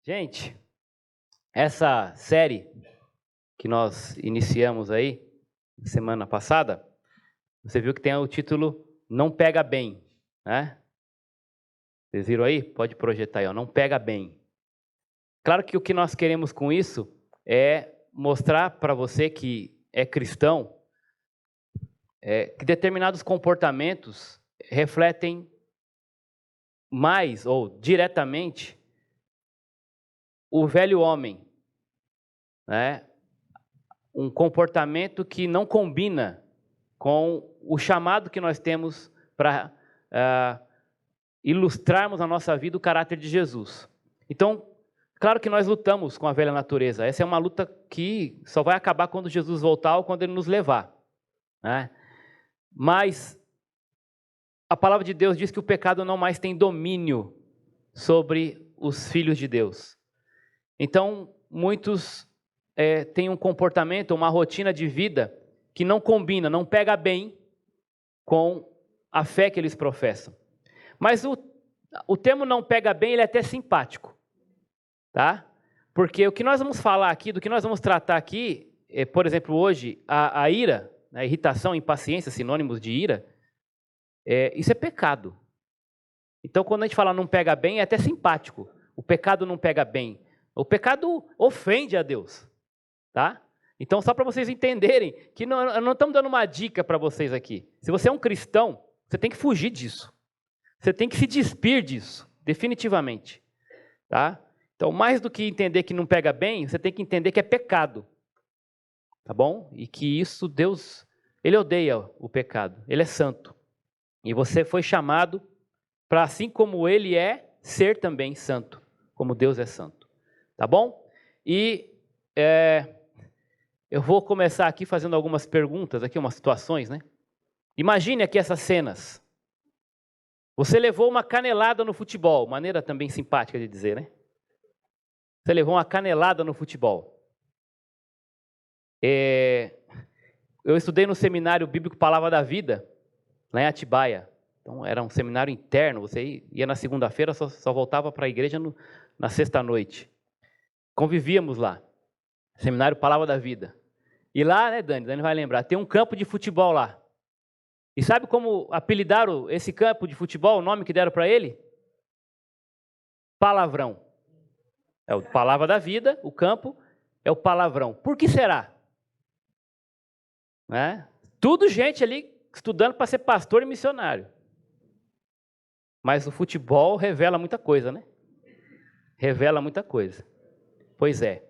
Gente, essa série que nós iniciamos aí, semana passada, você viu que tem o título Não Pega Bem, né? Vocês viram aí? Pode projetar aí, ó. Não pega bem. Claro que o que nós queremos com isso é mostrar para você que é cristão que determinados comportamentos refletem mais ou diretamente o velho homem, né? Um comportamento que não combina com o chamado que nós temos para ilustrarmos na nossa vida o caráter de Jesus. Então, claro que nós lutamos com a velha natureza. Essa é uma luta que só vai acabar quando Jesus voltar ou quando Ele nos levar, né? Mas a palavra de Deus diz que o pecado não mais tem domínio sobre os filhos de Deus. Então, muitos têm um comportamento, uma rotina de vida que não combina, não pega bem com a fé que eles professam. Mas o termo não pega bem, ele é até simpático, tá? Porque o que nós vamos falar aqui, do que nós vamos tratar aqui, por exemplo, hoje, a ira, a irritação, impaciência, sinônimos de ira, isso é pecado. Então, quando a gente fala não pega bem, é até simpático. O pecado não pega bem. O pecado ofende a Deus, tá? Então, só para vocês entenderem que não estamos dando uma dica para vocês aqui. Se você é um cristão, você tem que fugir disso. Você tem que se despir disso, definitivamente, tá? Então, mais do que entender que não pega bem, você tem que entender que é pecado, tá bom? E que isso, Deus, Ele odeia o pecado, Ele é santo. E você foi chamado para, assim como Ele é, ser também santo, como Deus é santo. Tá bom? E eu vou começar aqui fazendo algumas perguntas, aqui umas situações, né? Imagine aqui essas cenas. Você levou uma canelada no futebol, maneira também simpática de dizer, né? Você levou uma canelada no futebol. Eu estudei no seminário bíblico Palavra da Vida, lá em Atibaia. Então era um seminário interno, você ia na segunda-feira, só voltava para a igreja na sexta-noite. Convivíamos lá, seminário Palavra da Vida. E lá, né, Dani vai lembrar, tem um campo de futebol lá. E sabe como apelidaram esse campo de futebol, o nome que deram para ele? Palavrão. É o Palavra da Vida, o campo é o palavrão. Por que será? Né? Tudo gente ali estudando para ser pastor e missionário. Mas o futebol revela muita coisa, né? Revela muita coisa. Pois é.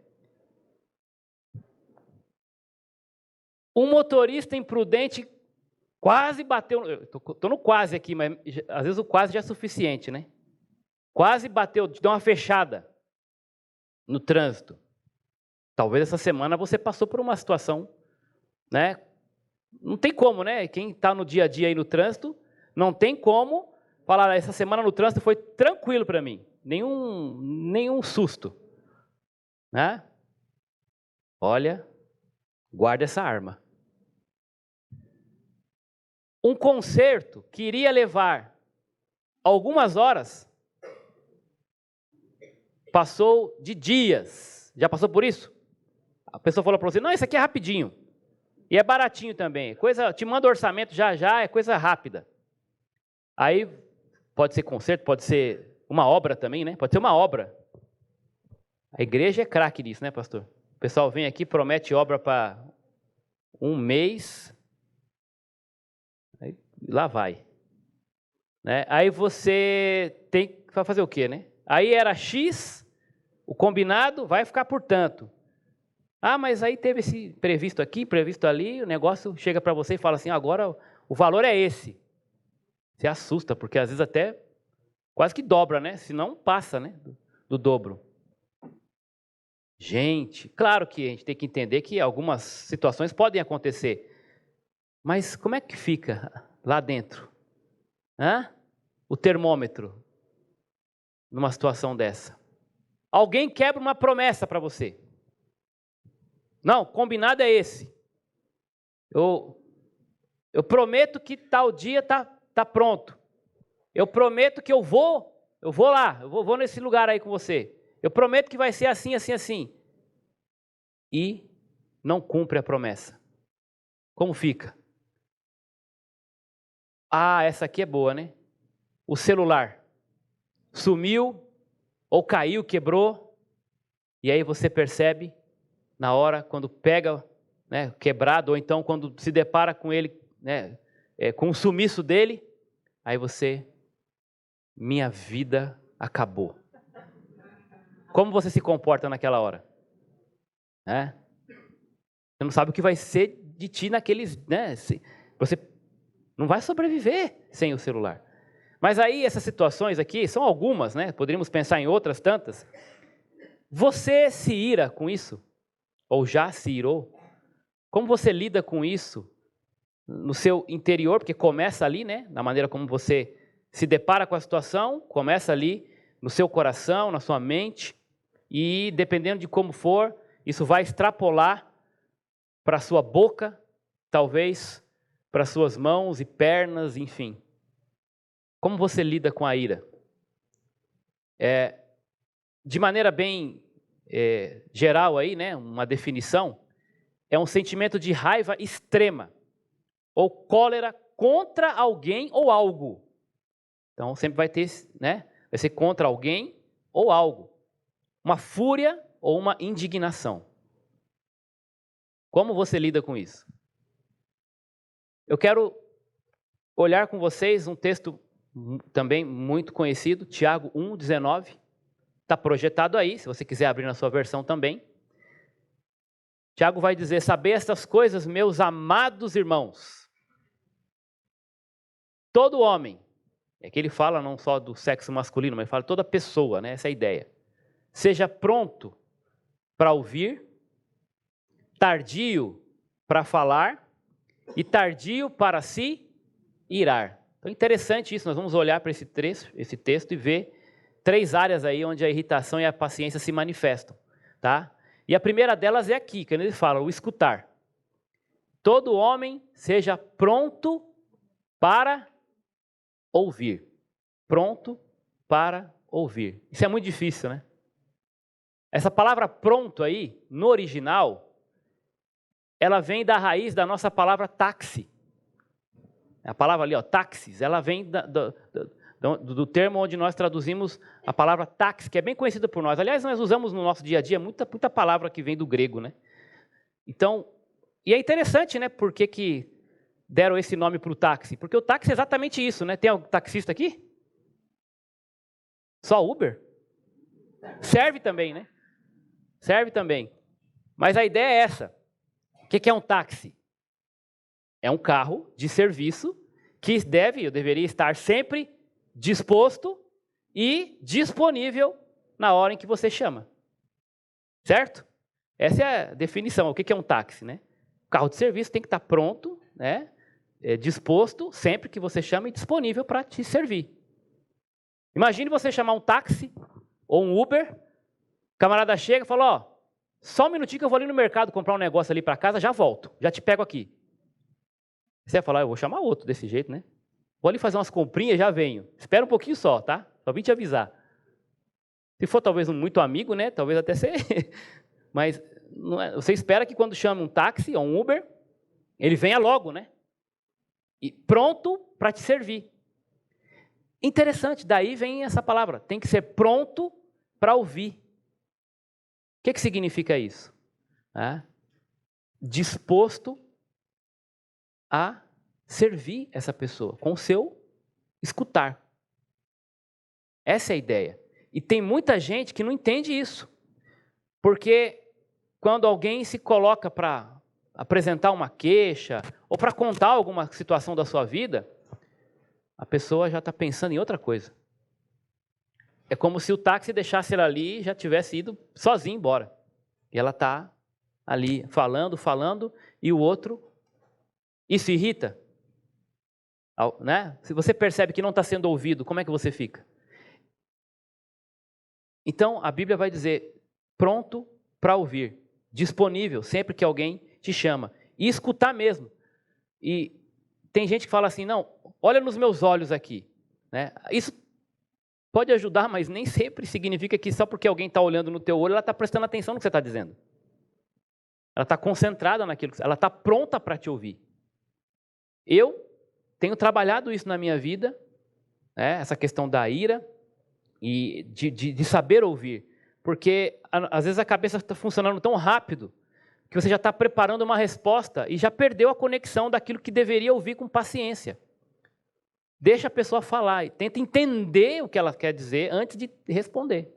Um motorista imprudente quase bateu... Estou no quase aqui, mas às vezes o quase já é suficiente, né? Quase bateu, deu uma fechada no trânsito. Talvez essa semana você passou por uma situação, né? Não tem como, né? Quem está no dia a dia aí no trânsito, não tem como falar, essa semana no trânsito foi tranquilo para mim. Nenhum susto. Né? Olha, guarda essa arma. Um concerto que iria levar algumas horas, passou de dias. Já passou por isso? A pessoa falou para você, não, isso aqui é rapidinho. E é baratinho também. Te manda orçamento já, é coisa rápida. Aí, pode ser concerto, pode ser uma obra também, né? Pode ser uma obra. A igreja é craque nisso, né, pastor? O pessoal vem aqui, promete obra para um mês, aí lá vai. Né? Aí você tem que fazer o quê, né? Aí era X, o combinado vai ficar por tanto. Ah, mas aí teve esse previsto aqui, previsto ali, o negócio chega para você e fala assim, agora o valor é esse. Você assusta, porque às vezes até quase que dobra, né? Se não passa, né? Do dobro. Gente, claro que a gente tem que entender que algumas situações podem acontecer. Mas como é que fica lá dentro? O termômetro numa situação dessa. Alguém quebra uma promessa para você. Não, combinado é esse. Eu prometo que tal dia tá pronto. Eu prometo que eu vou lá, eu vou nesse lugar aí com você. Eu prometo que vai ser assim, assim, assim. E não cumpre a promessa. Como fica? Ah, essa aqui é boa, né? O celular sumiu, ou caiu, quebrou, e aí você percebe, na hora, quando pega, né, quebrado, ou então quando se depara com ele, né, com o sumiço dele, aí você, minha vida acabou. Como você se comporta naquela hora? Né? Você não sabe o que vai ser de ti naqueles, né? Você não vai sobreviver sem o celular. Mas aí essas situações aqui são algumas, né? Poderíamos pensar em outras tantas. Você se ira com isso? Ou já se irou? Como você lida com isso no seu interior? Porque começa ali, né? Na maneira como você se depara com a situação, começa ali no seu coração, na sua mente, e dependendo de como for, isso vai extrapolar para a sua boca, talvez para as suas mãos e pernas, enfim. Como você lida com a ira? De maneira bem geral aí, né, uma definição, é um sentimento de raiva extrema ou cólera contra alguém ou algo. Então sempre vai ter, né, vai ser contra alguém ou algo. Uma fúria ou uma indignação. Como você lida com isso? Eu quero olhar com vocês um texto também muito conhecido, Tiago 1,19. Está projetado aí, se você quiser abrir na sua versão também. Tiago vai dizer: sabei estas coisas, meus amados irmãos. Todo homem, é que ele fala não só do sexo masculino, mas fala toda pessoa, né? Essa é a ideia. Seja pronto para ouvir, tardio para falar e tardio para se irar. Então, interessante isso, nós vamos olhar para esse texto e ver 3 áreas aí onde a irritação e a paciência se manifestam, tá? E a primeira delas é aqui, quando ele fala, o escutar. Todo homem seja pronto para ouvir. Pronto para ouvir. Isso é muito difícil, né? Essa palavra pronto aí, no original, ela vem da raiz da nossa palavra táxi. A palavra ali, ó, táxis, ela vem do termo onde nós traduzimos a palavra táxi, que é bem conhecida por nós. Aliás, nós usamos no nosso dia a dia muita palavra que vem do grego, né? Então, e é interessante, né? Por que deram esse nome para o táxi? Porque o táxi é exatamente isso, né? Tem algum taxista aqui? Só Uber? Serve também, né? Serve também. Mas a ideia é essa. O que é um táxi? É um carro de serviço que eu deveria estar sempre disposto e disponível na hora em que você chama. Certo? Essa é a definição. O que é um táxi, né? O carro de serviço tem que estar pronto, né? Disposto sempre que você chama e disponível para te servir. Imagine você chamar um táxi ou um Uber, o camarada chega e fala, ó, só um minutinho que eu vou ali no mercado comprar um negócio ali para casa, já volto, já te pego aqui. Você vai falar, eu vou chamar outro desse jeito, né? Vou ali fazer umas comprinhas, já venho. Espera um pouquinho só, tá? Só vim te avisar. Se for talvez um muito amigo, né? Talvez até ser... Mas você espera que quando chama um táxi ou um Uber, ele venha logo, né? E pronto para te servir. Interessante, daí vem essa palavra. Tem que ser pronto para ouvir. O que significa isso? Disposto a servir essa pessoa com o seu escutar. Essa é a ideia. E tem muita gente que não entende isso. Porque quando alguém se coloca para apresentar uma queixa ou para contar alguma situação da sua vida, a pessoa já está pensando em outra coisa. É como se o táxi deixasse ela ali e já tivesse ido sozinho embora. E ela está ali falando, e o outro... Isso irrita? Né? Se você percebe que não está sendo ouvido, como é que você fica? Então, a Bíblia vai dizer, pronto para ouvir, disponível sempre que alguém te chama. E escutar mesmo. E tem gente que fala assim, não, olha nos meus olhos aqui. Né? Isso pode ajudar, mas nem sempre significa que só porque alguém está olhando no teu olho, ela está prestando atenção no que você está dizendo. Ela está concentrada naquilo, ela está pronta para te ouvir. Eu tenho trabalhado isso na minha vida, né, essa questão da ira e de saber ouvir. Porque às vezes a cabeça está funcionando tão rápido que você já está preparando uma resposta e já perdeu a conexão daquilo que deveria ouvir com paciência. Deixa a pessoa falar e tenta entender o que ela quer dizer antes de responder.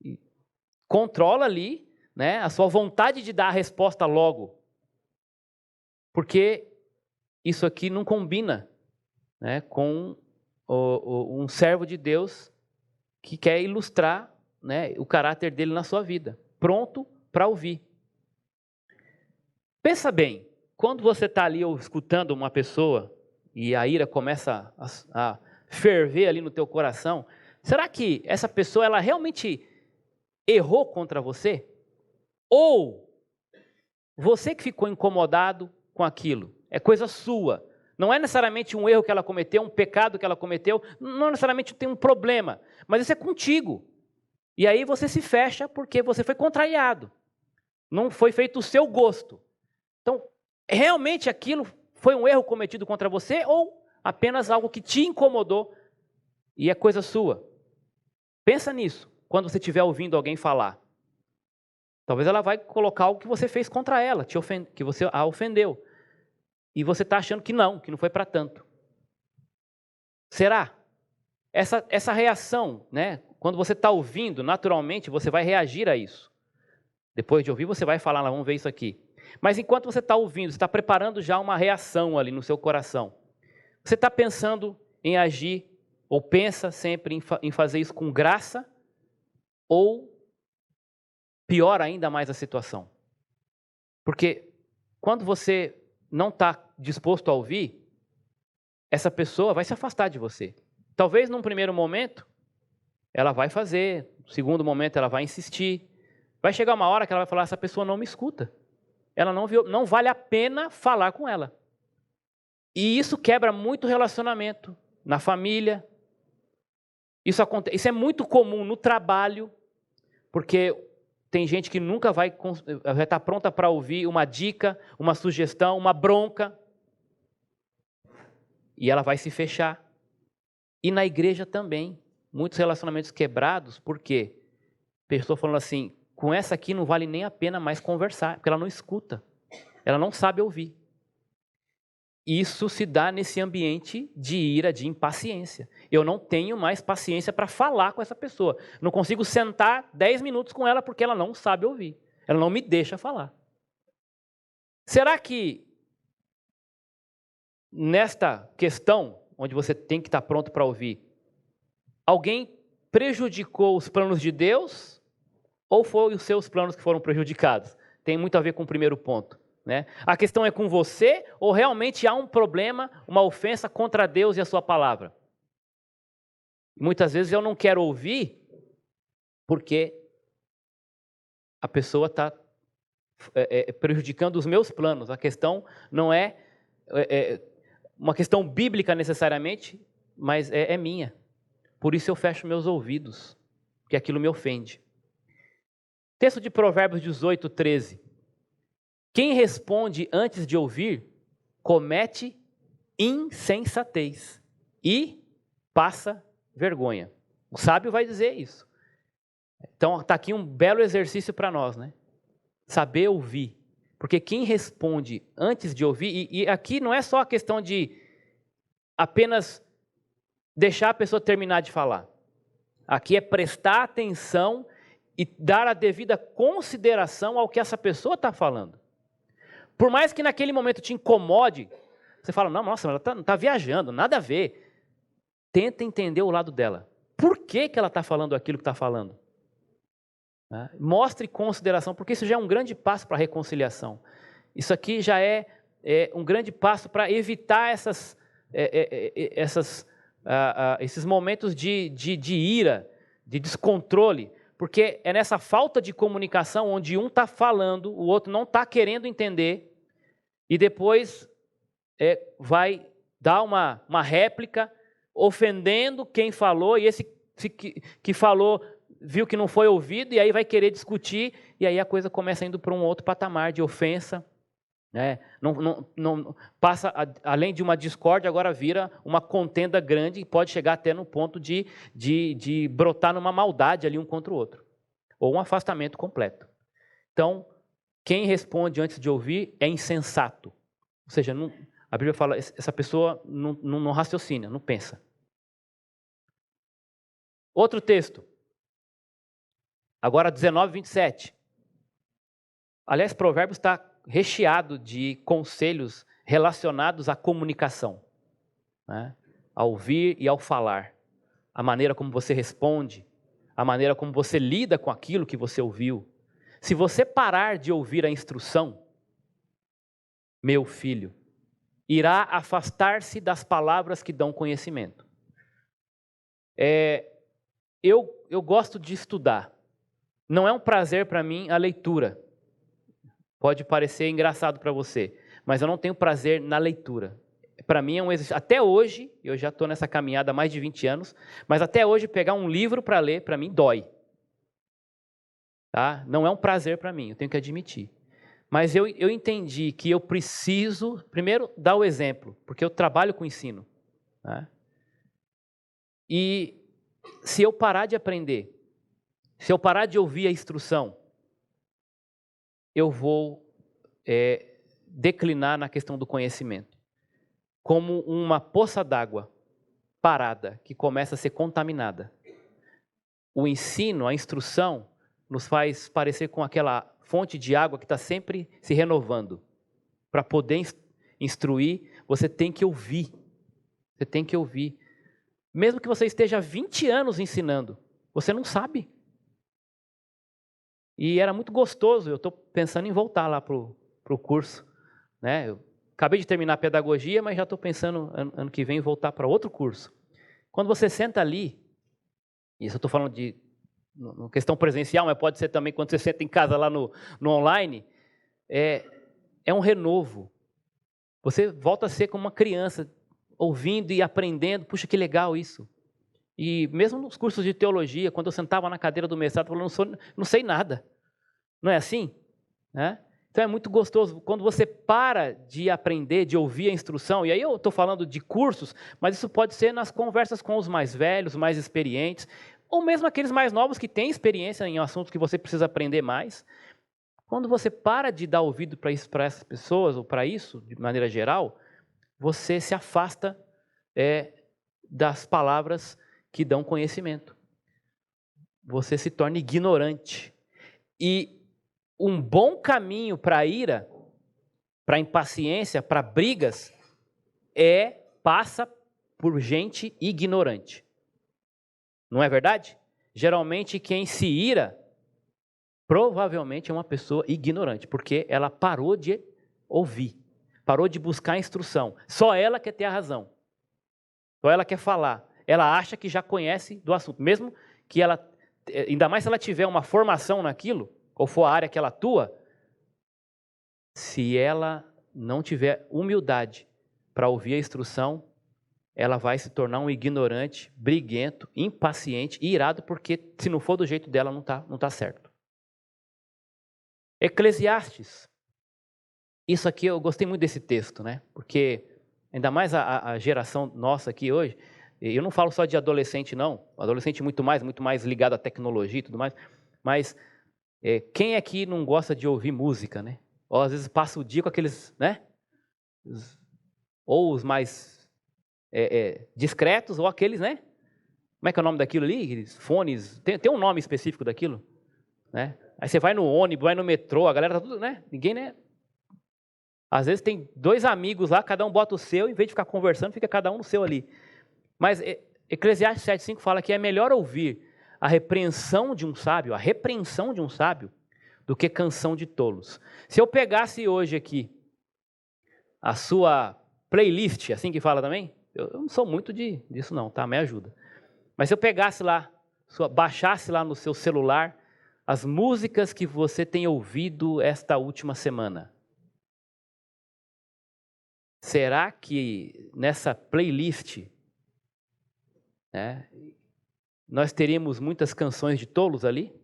E controla ali, né, a sua vontade de dar a resposta logo. Porque isso aqui não combina, né, com um servo de Deus que quer ilustrar, né, o caráter dele na sua vida. Pronto para ouvir. Pensa bem, quando você está ali escutando uma pessoa e a ira começa a ferver ali no teu coração, será que essa pessoa ela realmente errou contra você? Ou você que ficou incomodado com aquilo? É coisa sua. Não é necessariamente um erro que ela cometeu, um pecado que ela cometeu, não necessariamente tem um problema, mas isso é contigo. E aí você se fecha porque você foi contrariado. Não foi feito o seu gosto. Então, realmente aquilo foi um erro cometido contra você ou apenas algo que te incomodou e é coisa sua? Pensa nisso quando você estiver ouvindo alguém falar. Talvez ela vai colocar algo que você fez contra ela, que você a ofendeu. E você está achando que não foi para tanto. Será? Essa reação, né? Quando você está ouvindo, naturalmente você vai reagir a isso. Depois de ouvir, você vai falar, vamos ver isso aqui. Mas enquanto você está ouvindo, você está preparando já uma reação ali no seu coração. Você está pensando em agir, ou pensa sempre em fazer isso com graça, ou piora ainda mais a situação. Porque quando você não está disposto a ouvir, essa pessoa vai se afastar de você. Talvez num primeiro momento, ela vai fazer, no segundo momento ela vai insistir. Vai chegar uma hora que ela vai falar, essa pessoa não me escuta. Ela não vale a pena falar com ela. E isso quebra muito relacionamento na família. Isso é muito comum no trabalho, porque tem gente que nunca vai estar pronta para ouvir uma dica, uma sugestão, uma bronca. E ela vai se fechar. E na igreja também, muitos relacionamentos quebrados, por quê? Pessoa falando assim, com essa aqui não vale nem a pena mais conversar, porque ela não escuta, ela não sabe ouvir. Isso se dá nesse ambiente de ira, de impaciência. Eu não tenho mais paciência para falar com essa pessoa. Não consigo sentar 10 minutos com ela porque ela não sabe ouvir. Ela não me deixa falar. Será que nesta questão, onde você tem que estar pronto para ouvir, alguém prejudicou os planos de Deus ou foi os seus planos que foram prejudicados? Tem muito a ver com o primeiro ponto. Né? A questão é com você ou realmente há um problema, uma ofensa contra Deus e a sua palavra? Muitas vezes eu não quero ouvir porque a pessoa está prejudicando os meus planos. A questão não é uma questão bíblica necessariamente, mas é minha. Por isso eu fecho meus ouvidos, porque aquilo me ofende. Texto de Provérbios 18, 13. Quem responde antes de ouvir, comete insensatez e passa vergonha. O sábio vai dizer isso. Então está aqui um belo exercício para nós, né? Saber ouvir. Porque quem responde antes de ouvir, e aqui não é só a questão de apenas deixar a pessoa terminar de falar. Aqui é prestar atenção e dar a devida consideração ao que essa pessoa está falando. Por mais que naquele momento te incomode, você fala, não, nossa, ela está viajando, nada a ver. Tenta entender o lado dela. Por que ela está falando aquilo que está falando? Mostre consideração, porque isso já é um grande passo para a reconciliação. Isso aqui já é um grande passo para evitar esses momentos de ira, de descontrole, porque é nessa falta de comunicação onde um está falando, o outro não está querendo entender, e depois vai dar uma réplica ofendendo quem falou, e esse que falou viu que não foi ouvido, e aí vai querer discutir, e aí a coisa começa indo para um outro patamar de ofensa, né? Não passa, além de uma discórdia, agora vira uma contenda grande, e pode chegar até no ponto de brotar numa maldade ali um contra o outro, ou um afastamento completo. Então, quem responde antes de ouvir é insensato. Ou seja, a Bíblia fala, essa pessoa não raciocina, não pensa. Outro texto. Agora 19:27. Aliás, Provérbios está recheado de conselhos relacionados à comunicação, né? Ao ouvir e ao falar. A maneira como você responde, a maneira como você lida com aquilo que você ouviu. Se você parar de ouvir a instrução, meu filho, irá afastar-se das palavras que dão conhecimento. Eu gosto de estudar. Não é um prazer para mim a leitura. Pode parecer engraçado para você, mas eu não tenho prazer na leitura. Para mim é um exercício. Até hoje, eu já estou nessa caminhada há mais de 20 anos, mas até hoje pegar um livro para ler, para mim, dói. Tá? Não é um prazer para mim, eu tenho que admitir. Mas eu entendi que eu preciso, primeiro, dar o exemplo, porque eu trabalho com ensino. Tá? E se eu parar de aprender, se eu parar de ouvir a instrução, eu vou declinar na questão do conhecimento. Como uma poça d'água parada, que começa a ser contaminada. O ensino, a instrução, nos faz parecer com aquela fonte de água que está sempre se renovando. Para poder instruir, você tem que ouvir. Você tem que ouvir. Mesmo que você esteja 20 anos ensinando, você não sabe. E era muito gostoso, eu estou pensando em voltar lá para o curso. Né? Eu acabei de terminar a pedagogia, mas já estou pensando ano que vem em voltar para outro curso. Quando você senta ali, isso eu estou falando de questão presencial, mas pode ser também quando você senta em casa lá no online, é um renovo. Você volta a ser como uma criança, ouvindo e aprendendo. Puxa, que legal isso. E mesmo nos cursos de teologia, quando eu sentava na cadeira do mestrado, eu falava, não sei nada. Não é assim? Né? Então é muito gostoso. Quando você para de aprender, de ouvir a instrução, e aí eu estou falando de cursos, mas isso pode ser nas conversas com os mais velhos, mais experientes, ou mesmo aqueles mais novos que têm experiência em assuntos que você precisa aprender mais. Quando você para de dar ouvido para essas pessoas, ou para isso, de maneira geral, você se afasta das palavras que dão conhecimento. Você se torna ignorante. E um bom caminho para a ira, para a impaciência, para brigas, passa por gente ignorante. Não é verdade? Geralmente quem se ira, provavelmente é uma pessoa ignorante, porque ela parou de ouvir, parou de buscar instrução. Só ela quer ter a razão. Só ela quer falar. Ela acha que já conhece do assunto, mesmo que ela, ainda mais se ela tiver uma formação naquilo, ou for a área que ela atua, se ela não tiver humildade para ouvir a instrução, ela vai se tornar um ignorante, briguento, impaciente e irado, porque se não for do jeito dela, não tá certo. Eclesiastes. Isso aqui, eu gostei muito desse texto, né? Porque ainda mais a geração nossa aqui hoje, eu não falo só de adolescente, não. Adolescente muito mais ligado à tecnologia e tudo mais, mas quem aqui não gosta de ouvir música, né? Ou às vezes passa o dia com aqueles, né? Ou os mais discretos, ou aqueles, né? Como é que é o nome daquilo ali? Aqueles fones, tem um nome específico daquilo, né? Aí você vai no ônibus, vai no metrô, a galera tá tudo, né? Ninguém, né? Às vezes tem 2 amigos lá, cada um bota o seu, em vez de ficar conversando, fica cada um no seu ali. Mas Eclesiastes 7,5 fala que é melhor ouvir a repreensão de um sábio, do que canção de tolos. Se eu pegasse hoje aqui a sua playlist, assim que fala também, eu não sou muito disso não, tá? Me ajuda. Mas se eu pegasse lá, baixasse lá no seu celular as músicas que você tem ouvido esta última semana, será que nessa playlist né? Nós teríamos muitas canções de tolos ali?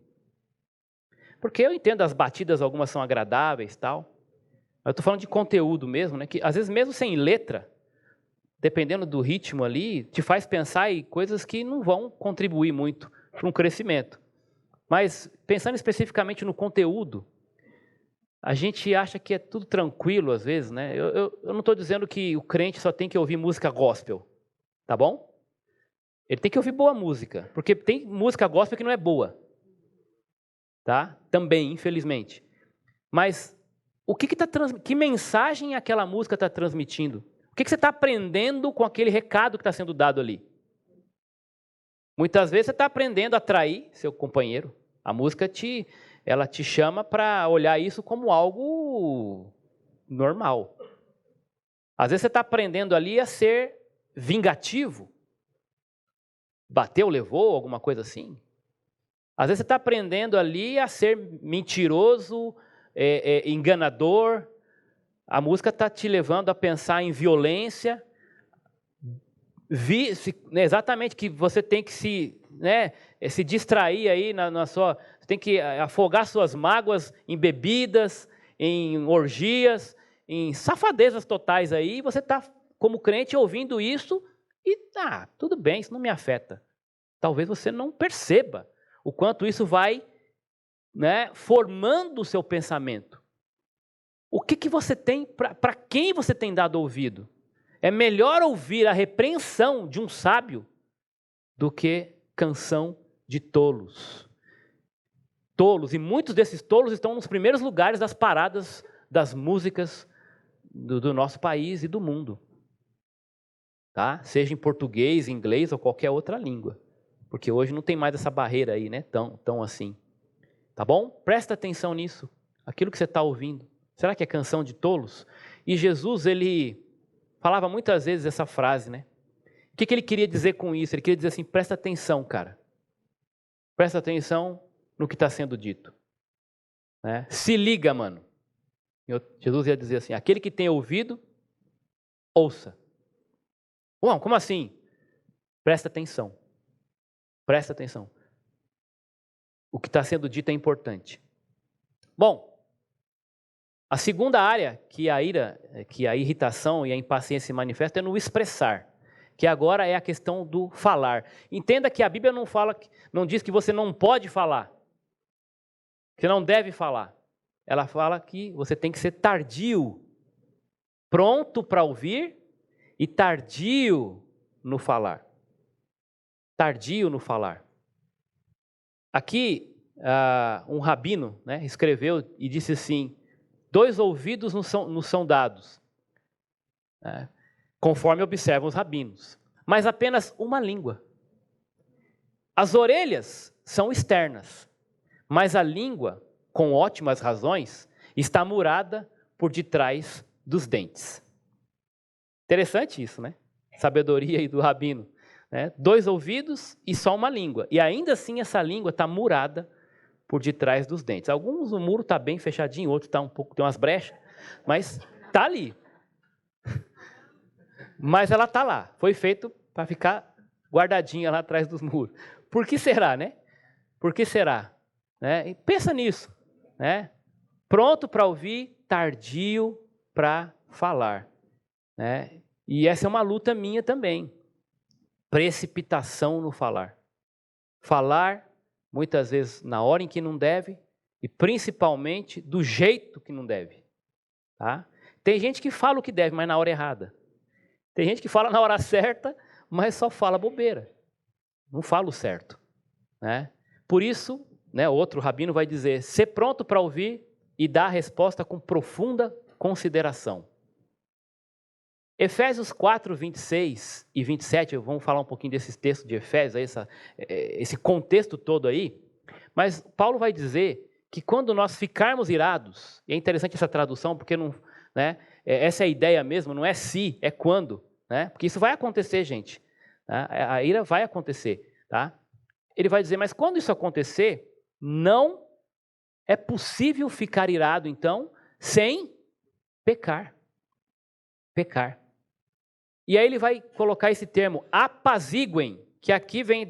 Porque eu entendo as batidas, algumas são agradáveis e tal. Eu estou falando de conteúdo mesmo, né? Que às vezes mesmo sem letra, dependendo do ritmo ali, te faz pensar em coisas que não vão contribuir muito para um crescimento. Mas pensando especificamente no conteúdo, a gente acha que é tudo tranquilo às vezes, né? Eu não estou dizendo que o crente só tem que ouvir música gospel, tá bom? Ele tem que ouvir boa música, porque tem música gospel que não é boa, tá? Também, infelizmente. Mas que mensagem aquela música está transmitindo? O que você está aprendendo com aquele recado que está sendo dado ali? Muitas vezes você está aprendendo a atrair seu companheiro. A música ela te chama para olhar isso como algo normal. Às vezes você está aprendendo ali a ser vingativo. Bateu, levou, alguma coisa assim. Às vezes você está aprendendo ali a ser mentiroso, enganador. A música está te levando a pensar em violência. Exatamente, que você tem que se distrair aí na sua... Você tem que afogar suas mágoas em bebidas, em orgias, em safadezas totais aí. E você está, como crente, ouvindo isso e tudo bem, isso não me afeta. Talvez você não perceba o quanto isso vai, né, formando o seu pensamento. O que você tem, para quem você tem dado ouvido? É melhor ouvir a repreensão de um sábio do que canção de tolos. Tolos, e muitos desses tolos estão nos primeiros lugares das paradas das músicas do nosso país e do mundo. Tá? Seja em português, inglês ou qualquer outra língua. Porque hoje não tem mais essa barreira aí, né? Tão assim. Tá bom? Presta atenção nisso. Aquilo que você está ouvindo. Será que é canção de tolos? E Jesus, ele falava muitas vezes essa frase, né? O que ele queria dizer com isso? Ele queria dizer assim, presta atenção, cara. Presta atenção no que está sendo dito. Né? Se liga, mano. Jesus ia dizer assim, aquele que tem ouvido, ouça. Bom, como assim? Presta atenção. Presta atenção. O que está sendo dito é importante. Bom, a segunda área que a irritação e a impaciência se manifestam é no expressar, que agora é a questão do falar. Entenda que a Bíblia não diz que você não pode falar, que não deve falar. Ela fala que você tem que ser tardio, pronto para ouvir e tardio no falar. Tardio no falar. Aqui, um rabino, né, escreveu e disse assim, 2 ouvidos nos são dados, né, conforme observam os rabinos, mas apenas uma língua. As orelhas são externas, mas a língua, com ótimas razões, está murada por detrás dos dentes. Interessante isso, né? Sabedoria aí do rabino. 2 ouvidos e só uma língua. E ainda assim essa língua está murada por detrás dos dentes. Alguns o muro está bem fechadinho, outros tá tem umas brechas, mas está ali. Mas ela está lá. Foi feito para ficar guardadinha lá atrás dos muros. Por que será, né? Por que será? Né? Pensa nisso. Né? Pronto para ouvir, tardio para falar. Né? E essa é uma luta minha também. Precipitação no falar. Falar, muitas vezes, na hora em que não deve e principalmente do jeito que não deve. Tá? Tem gente que fala o que deve, mas na hora errada. Tem gente que fala na hora certa, mas só fala bobeira. Não fala o certo. Né? Por isso, né, outro rabino vai dizer, ser pronto para ouvir e dar a resposta com profunda consideração. Efésios 4, 26 e 27, vamos falar um pouquinho desses textos de Efésios, esse contexto todo aí, mas Paulo vai dizer que quando nós ficarmos irados, e é interessante essa tradução, porque não, né, essa é a ideia mesmo, não é se, é quando, né, porque isso vai acontecer, gente, tá? A ira vai acontecer, tá? Ele vai dizer, mas quando isso acontecer, não é possível ficar irado, então, sem pecar. Pecar. E aí ele vai colocar esse termo, apaziguem que aqui vem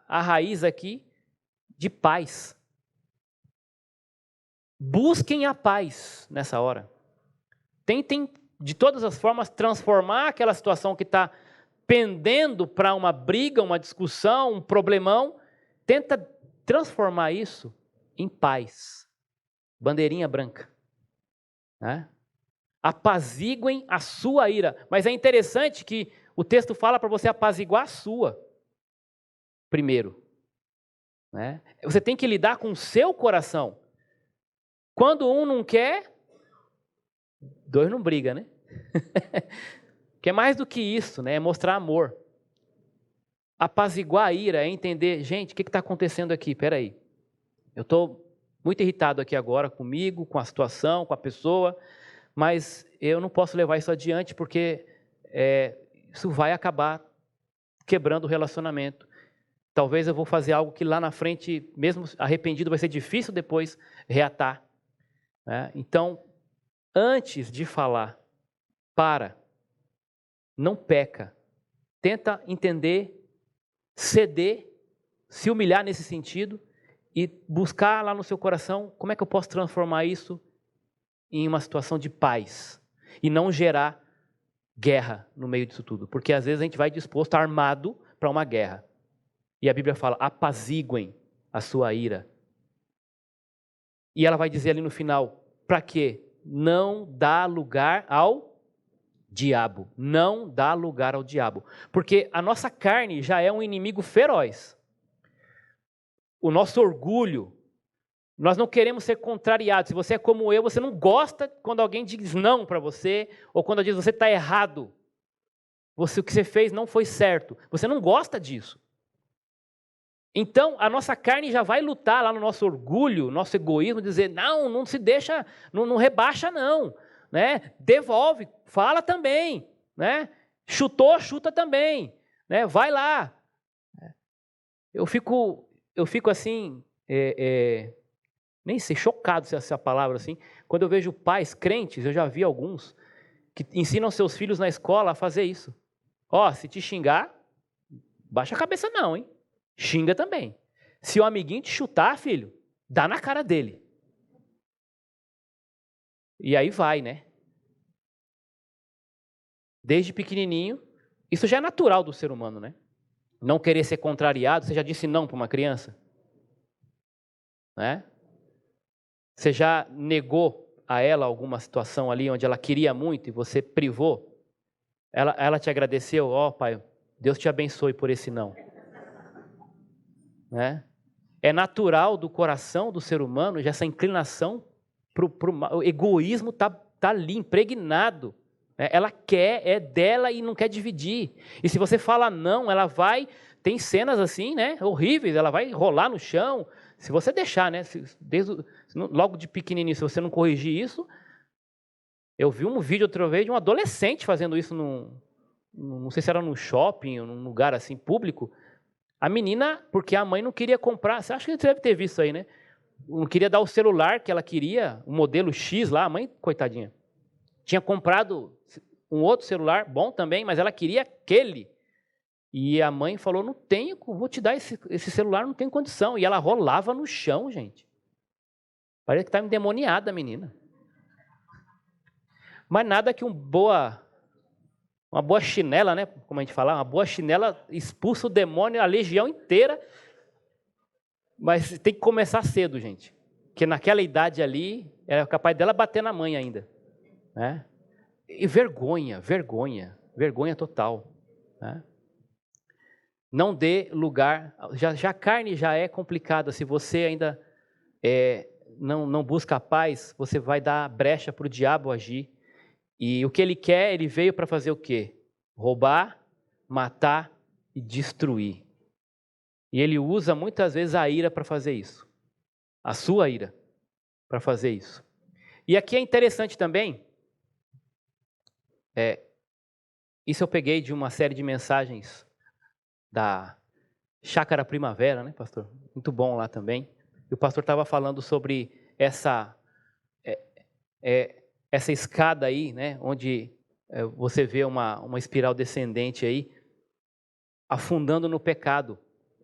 a raiz aqui de paz. Busquem a paz nessa hora. Tentem, de todas as formas, transformar aquela situação que está pendendo para uma briga, uma discussão, um problemão. Tenta transformar isso em paz. Bandeirinha branca. Né? Apaziguem a sua ira. Mas é interessante que o texto fala para você apaziguar a sua primeiro. Né? Você tem que lidar com o seu coração. Quando um não quer, dois não brigam, né? Que é mais do que isso, né? É mostrar amor. Apaziguar a ira é entender, gente, o que está acontecendo aqui? Espera aí. Eu estou muito irritado aqui agora comigo, com a situação, com a pessoa, mas eu não posso levar isso adiante porque isso vai acabar quebrando o relacionamento. Talvez eu vou fazer algo que lá na frente, mesmo arrependido, vai ser difícil depois reatar. Né? Então, antes de falar, não peca, tenta entender, ceder, se humilhar nesse sentido e buscar lá no seu coração como é que eu posso transformar isso em uma situação de paz e não gerar guerra no meio disso tudo, porque às vezes a gente vai disposto, armado, para uma guerra. E a Bíblia fala, apaziguem a sua ira. E ela vai dizer ali no final, para quê? Não dá lugar ao diabo. Não dá lugar ao diabo. Porque a nossa carne já é um inimigo feroz. O nosso orgulho, nós não queremos ser contrariados. Se você é como eu, você não gosta quando alguém diz não para você, ou quando diz você está errado. O que você fez não foi certo. Você não gosta disso. Então, a nossa carne já vai lutar lá no nosso orgulho, nosso egoísmo, dizer, não se deixa, não rebaixa não, né? Devolve, fala também, né? Chutou, chuta também, né? Vai lá. Eu fico assim, nem sei, chocado se essa palavra assim, quando eu vejo pais crentes, eu já vi alguns, que ensinam seus filhos na escola a fazer isso. Ó, se te xingar, baixa a cabeça não, hein? Xinga também. Se o amiguinho te chutar, filho, dá na cara dele. E aí vai, né? Desde pequenininho, isso já é natural do ser humano, né? Não querer ser contrariado. Você já disse não para uma criança? Né? Você já negou a ela alguma situação ali onde ela queria muito e você privou? Ela te agradeceu? Ó, pai, Deus te abençoe por esse não. Né? É natural do coração do ser humano já essa inclinação para o egoísmo tá ali impregnado. Né? Ela quer, é dela e não quer dividir. E se você fala não, ela vai, tem cenas assim, né, horríveis, ela vai rolar no chão. Se você deixar, né, logo de pequenininho, se você não corrigir isso, eu vi um vídeo outra vez de um adolescente fazendo isso não sei se era num shopping, num lugar assim público. A menina, porque a mãe não queria comprar, você acha que você deve ter visto aí, né? Não queria dar o celular que ela queria, o modelo X lá, a mãe, coitadinha, tinha comprado um outro celular, bom também, mas ela queria aquele. E a mãe falou, não tenho, vou te dar esse celular, não tenho condição. E ela rolava no chão, gente. Parece que estava endemoniada a menina. Mas nada que uma boa chinela, né? Como a gente fala, uma boa chinela expulsa o demônio, a legião inteira. Mas tem que começar cedo, gente. Porque naquela idade ali, era capaz dela bater na mãe ainda. Né? E vergonha total. Né? Não dê lugar, já a carne já é complicada, se você ainda não busca a paz, você vai dar brecha para o diabo agir. E o que ele quer, ele veio para fazer o quê? Roubar, matar e destruir. E ele usa muitas vezes a ira para fazer isso. A sua ira para fazer isso. E aqui é interessante também, isso eu peguei de uma série de mensagens da Chácara Primavera, né, pastor? Muito bom lá também. E o pastor estava falando sobre essa escada aí, né, onde você vê uma espiral descendente aí. afundando no pecado.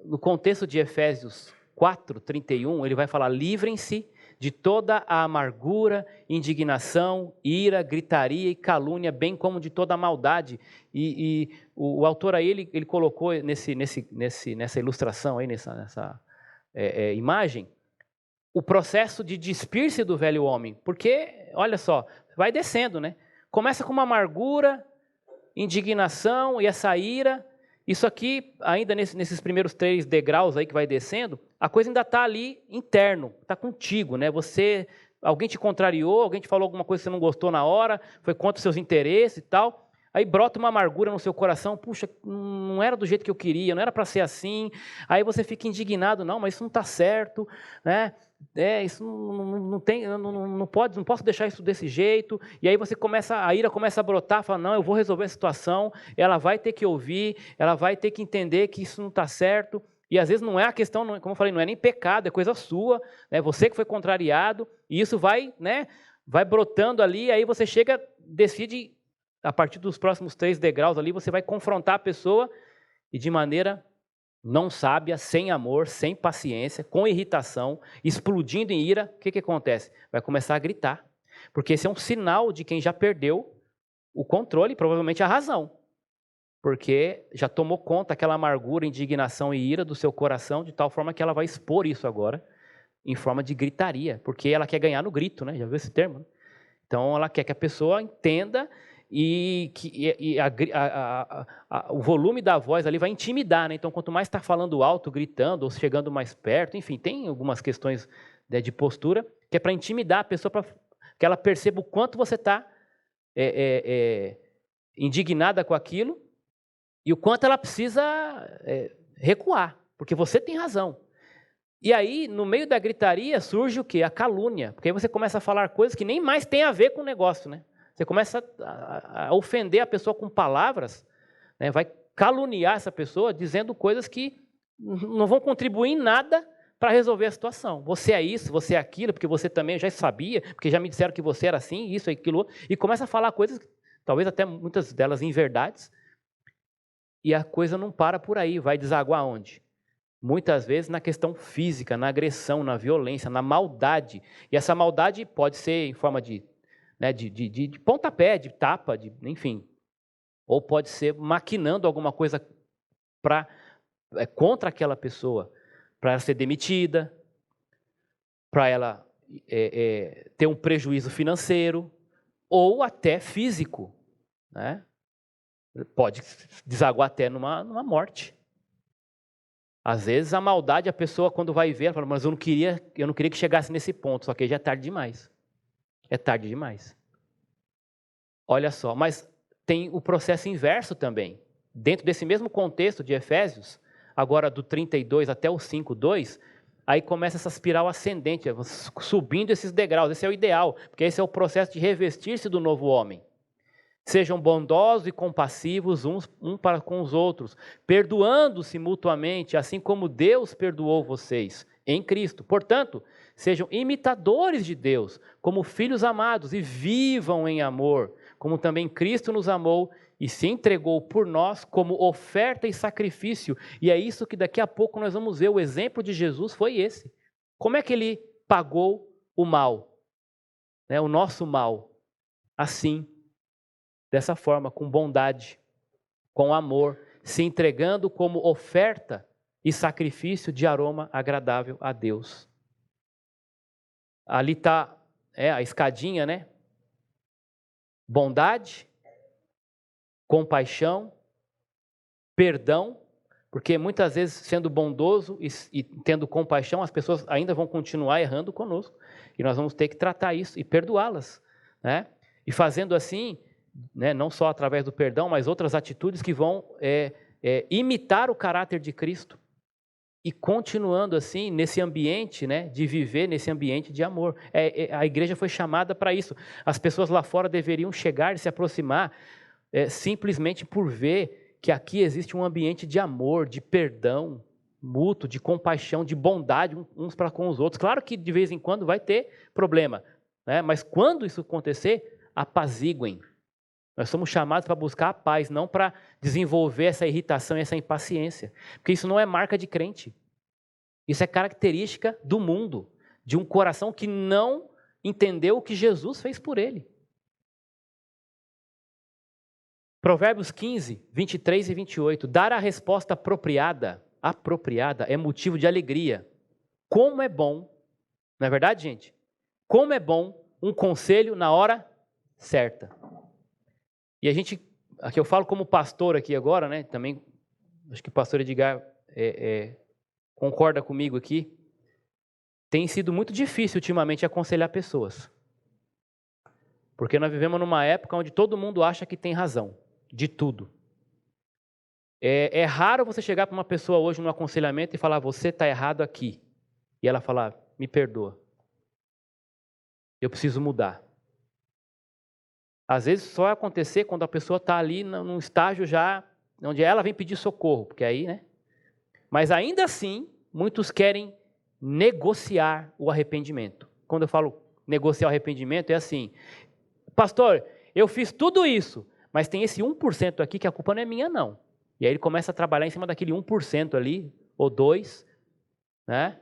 No contexto de Efésios 4:31, ele vai falar: livrem-se de toda a amargura, indignação, ira, gritaria e calúnia, bem como de toda a maldade. E o autor aí, ele colocou nessa ilustração, aí, nessa imagem, o processo de despir-se do velho homem. Porque, olha só, vai descendo, né? Começa com uma amargura, indignação e essa ira. Isso aqui, ainda nesses primeiros 3 degraus aí que vai descendo, a coisa ainda está ali interno, está contigo, né? Alguém te contrariou, alguém te falou alguma coisa que você não gostou na hora, foi contra os seus interesses e tal. Aí brota uma amargura no seu coração: puxa, não era do jeito que eu queria, não era para ser assim. Aí você fica indignado: não, mas isso não está certo, né? Isso não posso deixar isso desse jeito. E aí a ira começa a brotar, fala: não, eu vou resolver a situação. Ela vai ter que ouvir, ela vai ter que entender que isso não está certo. E às vezes não é a questão, como eu falei, não é nem pecado, é coisa sua, né? Você que foi contrariado, e isso vai brotando ali. Aí você decide, a partir dos próximos 3 degraus ali, você vai confrontar a pessoa, e de maneira não sábia, sem amor, sem paciência, com irritação, explodindo em ira. O que acontece? Vai começar a gritar, porque esse é um sinal de quem já perdeu o controle, provavelmente a razão, porque já tomou conta aquela amargura, indignação e ira do seu coração, de tal forma que ela vai expor isso agora em forma de gritaria, porque ela quer ganhar no grito, né? Já viu esse termo? Né? Então ela quer que a pessoa entenda, e o volume da voz ali vai intimidar, né? Então, quanto mais está falando alto, gritando, ou chegando mais perto, enfim, tem algumas questões, né, de postura, que é para intimidar a pessoa, para que ela perceba o quanto você está indignada com aquilo, e o quanto ela precisa recuar, porque você tem razão. E aí, no meio da gritaria, surge o quê? A calúnia, porque aí você começa a falar coisas que nem mais tem a ver com o negócio, né? Você começa a ofender a pessoa com palavras, né? Vai caluniar essa pessoa dizendo coisas que não vão contribuir em nada para resolver a situação. Você é isso, você é aquilo, porque você também já sabia, porque já me disseram que você era assim, isso, aquilo, e começa a falar coisas, talvez até muitas delas inverdades, e a coisa não para por aí, vai desaguar onde? Muitas vezes na questão física, na agressão, na violência, na maldade. E essa maldade pode ser em forma de pontapé, de tapa, enfim. Ou pode ser maquinando alguma coisa contra aquela pessoa, para ela ser demitida, para ela ter um prejuízo financeiro, ou até físico, né? Pode desaguar até numa morte. Às vezes a maldade, a pessoa quando vai ver, ela fala: mas eu não queria que chegasse nesse ponto, só que já é tarde demais. É tarde demais. Olha só, mas tem o processo inverso também. Dentro desse mesmo contexto de Efésios, agora do 32 até o 5:2, aí começa essa espiral ascendente, subindo esses degraus. Esse é o ideal, porque esse é o processo de revestir-se do novo homem. Sejam bondosos e compassivos uns para com os outros, perdoando-se mutuamente, assim como Deus perdoou vocês em Cristo. Portanto, sejam imitadores de Deus, como filhos amados, e vivam em amor, como também Cristo nos amou e se entregou por nós como oferta e sacrifício. E é isso que daqui a pouco nós vamos ver. O exemplo de Jesus foi esse. Como é que ele pagou o mal? O nosso mal. Assim, dessa forma, com bondade, com amor, se entregando como oferta e sacrifício de aroma agradável a Deus. Ali está a escadinha, né? Bondade, compaixão, perdão, porque muitas vezes, sendo bondoso e tendo compaixão, as pessoas ainda vão continuar errando conosco, e nós vamos ter que tratar isso e perdoá-las, né? E fazendo assim, né, não só através do perdão, mas outras atitudes que vão imitar o caráter de Cristo, e continuando assim nesse ambiente, né, de viver nesse ambiente de amor. A igreja foi chamada para isso. As pessoas lá fora deveriam chegar e se aproximar simplesmente por ver que aqui existe um ambiente de amor, de perdão mútuo, de compaixão, de bondade uns para com os outros. Claro que de vez em quando vai ter problema, né, mas quando isso acontecer, apaziguem. Nós somos chamados para buscar a paz, não para desenvolver essa irritação e essa impaciência. Porque isso não é marca de crente. Isso é característica do mundo, de um coração que não entendeu o que Jesus fez por ele. Provérbios 15, 23 e 28. Dar a resposta apropriada é motivo de alegria. Como é bom, não é verdade, gente? Como é bom um conselho na hora certa. E a gente, aqui eu falo como pastor aqui agora, né? Também, acho que o pastor Edgar concorda comigo aqui. Tem sido muito difícil ultimamente aconselhar pessoas. Porque nós vivemos numa época onde todo mundo acha que tem razão, de tudo. É raro você chegar para uma pessoa hoje no aconselhamento e falar, você está errado aqui. E ela falar, me perdoa. Eu preciso mudar. Às vezes só vai acontecer quando a pessoa está ali num estágio já, onde ela vem pedir socorro, porque aí, né? Mas ainda assim, muitos querem negociar o arrependimento. Quando eu falo negociar o arrependimento, é assim, pastor, eu fiz tudo isso, mas tem esse 1% aqui que a culpa não é minha, não. E aí ele começa a trabalhar em cima daquele 1% ali, ou 2%, né?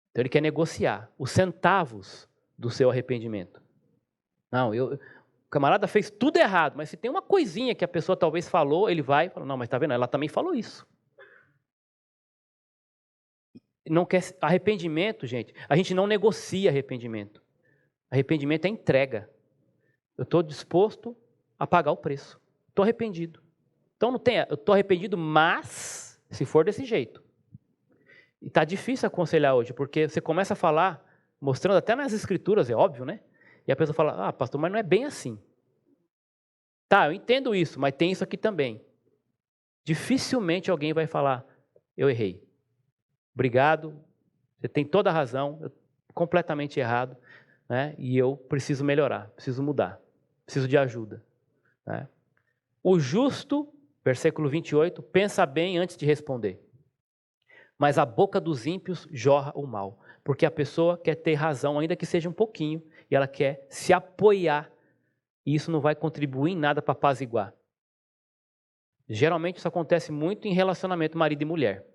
Então ele quer negociar os centavos do seu arrependimento. Não, o camarada fez tudo errado, mas se tem uma coisinha que a pessoa talvez falou, ele vai e fala, não, mas tá vendo, ela também falou isso. Não quer arrependimento, gente. A gente não negocia arrependimento. Arrependimento é entrega. Eu estou disposto a pagar o preço. Estou arrependido. Então não tem, eu estou arrependido, mas se for desse jeito. E está difícil aconselhar hoje, porque você começa a falar, mostrando até nas escrituras, é óbvio, né? E a pessoa fala, pastor, mas não é bem assim. Tá, eu entendo isso, mas tem isso aqui também. Dificilmente alguém vai falar, eu errei. Obrigado, você tem toda a razão, eu completamente errado, né? E eu preciso melhorar, preciso mudar, preciso de ajuda. Né? O justo, versículo 28, pensa bem antes de responder. Mas a boca dos ímpios jorra o mal, porque a pessoa quer ter razão, ainda que seja um pouquinho, e ela quer se apoiar, e isso não vai contribuir em nada para apaziguar. Geralmente isso acontece muito em relacionamento marido e mulher.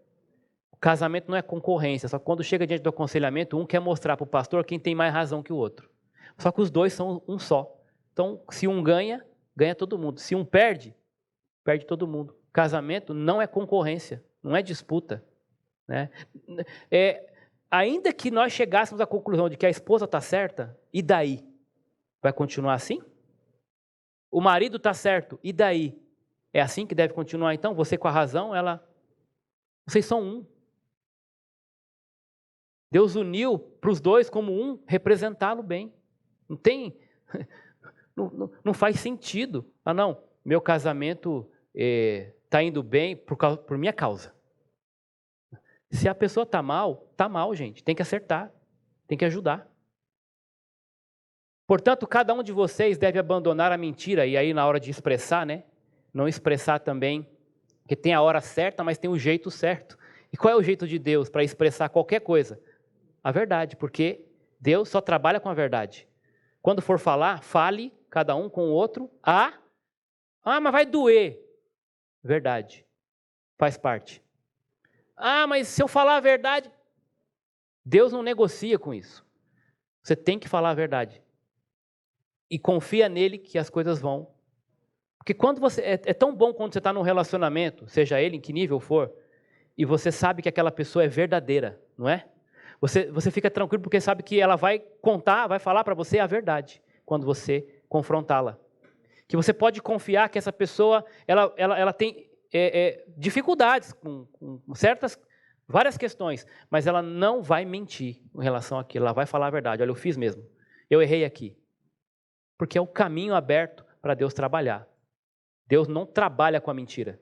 O casamento não é concorrência, só que quando chega diante do aconselhamento, um quer mostrar para o pastor quem tem mais razão que o outro. Só que os dois são um só. Então, se um ganha, ganha todo mundo. Se um perde, perde todo mundo. Casamento não é concorrência, não é disputa. Né? Ainda que nós chegássemos à conclusão de que a esposa está certa, e daí? Vai continuar assim? O marido está certo, e daí? É assim que deve continuar então? Você com a razão, vocês são um. Deus uniu para os dois como um, representá-lo bem. Não tem, não faz sentido. Não, meu casamento está indo bem por minha causa. Se a pessoa está mal, gente. Tem que acertar, tem que ajudar. Portanto, cada um de vocês deve abandonar a mentira, e aí na hora de expressar, né? Não expressar também, porque tem a hora certa, mas tem o jeito certo. E qual é o jeito de Deus para expressar qualquer coisa? A verdade, porque Deus só trabalha com a verdade. Quando for falar, fale cada um com o outro mas vai doer. Verdade, faz parte. Mas se eu falar a verdade, Deus não negocia com isso. Você tem que falar a verdade. E confia nele que as coisas vão. Porque quando você é tão bom quando você está num relacionamento, seja ele em que nível for, e você sabe que aquela pessoa é verdadeira, não é? Você fica tranquilo porque sabe que ela vai contar, vai falar para você a verdade quando você confrontá-la. Que você pode confiar que essa pessoa ela tem dificuldades com várias questões, mas ela não vai mentir em relação àquilo, ela vai falar a verdade. Olha, eu fiz mesmo, eu errei aqui. Porque é o caminho aberto para Deus trabalhar. Deus não trabalha com a mentira.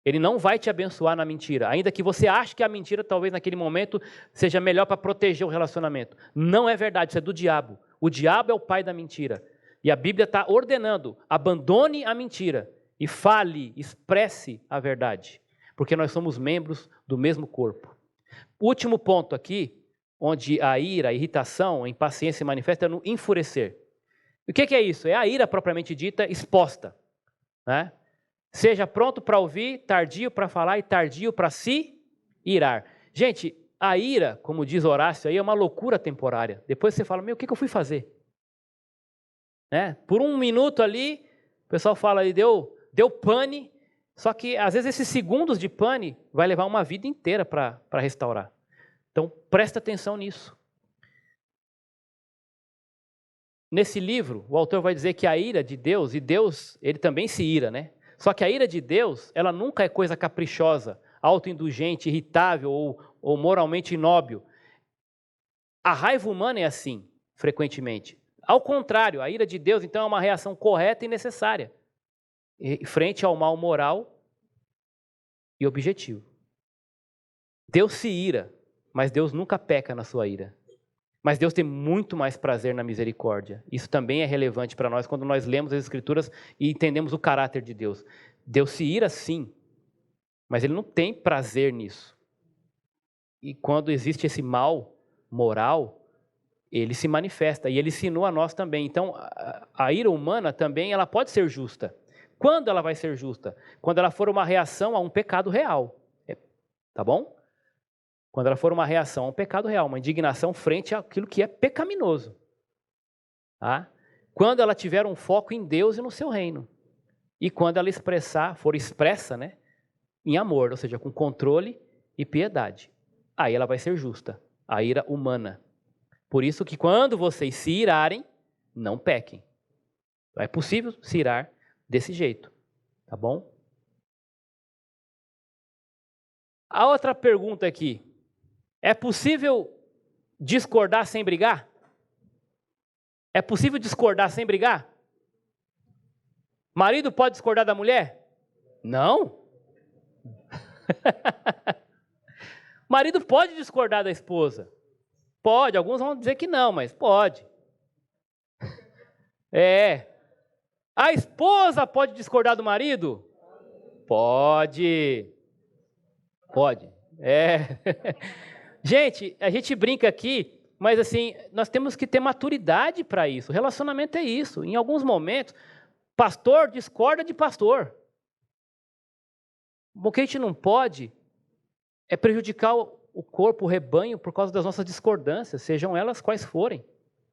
Ele não vai te abençoar na mentira, ainda que você ache que a mentira talvez naquele momento seja melhor para proteger o relacionamento. Não é verdade, isso é do diabo. O diabo é o pai da mentira. E a Bíblia está ordenando, abandone a mentira e fale, expresse a verdade. Porque nós somos membros do mesmo corpo. O último ponto aqui, onde a ira, a irritação, a impaciência se manifesta é no enfurecer. O que é isso? É a ira propriamente dita exposta, né? Seja pronto para ouvir, tardio para falar e tardio para se irar. Gente, a ira, como diz Horácio, aí é uma loucura temporária. Depois você fala, o que eu fui fazer? Né? Por um minuto ali, o pessoal fala aí, deu pane, só que às vezes esses segundos de pane vai levar uma vida inteira para restaurar. Então, presta atenção nisso. Nesse livro, o autor vai dizer que a ira de Deus, e Deus, ele também se ira, né? Só que a ira de Deus, ela nunca é coisa caprichosa, autoindulgente, irritável ou moralmente inóbil. A raiva humana é assim, frequentemente. Ao contrário, a ira de Deus, então, é uma reação correta e necessária frente ao mal moral e objetivo. Deus se ira, mas Deus nunca peca na sua ira. Mas Deus tem muito mais prazer na misericórdia. Isso também é relevante para nós quando nós lemos as Escrituras e entendemos o caráter de Deus. Deus se ira sim, mas Ele não tem prazer nisso. E quando existe esse mal moral, Ele se manifesta e Ele ensinou a nós também. Então, a ira humana também ela pode ser justa. Quando ela vai ser justa? Quando ela for uma reação a um pecado real. Tá bom? Quando ela for uma reação a um pecado real, uma indignação frente àquilo que é pecaminoso. Tá? Quando ela tiver um foco em Deus e no seu reino. E quando ela for expressa, né, em amor, ou seja, com controle e piedade. Aí ela vai ser justa, a ira humana. Por isso que quando vocês se irarem, não pequem. É possível se irar desse jeito, tá bom? A outra pergunta aqui. É possível discordar sem brigar? É possível discordar sem brigar? Marido pode discordar da mulher? Não. Marido pode discordar da esposa? Pode, alguns vão dizer que não, mas pode. A esposa pode discordar do marido? Pode. Pode. Gente, a gente brinca aqui, mas assim, nós temos que ter maturidade para isso. O relacionamento é isso. Em alguns momentos, pastor discorda de pastor. O que a gente não pode é prejudicar o corpo, o rebanho, por causa das nossas discordâncias, sejam elas quais forem,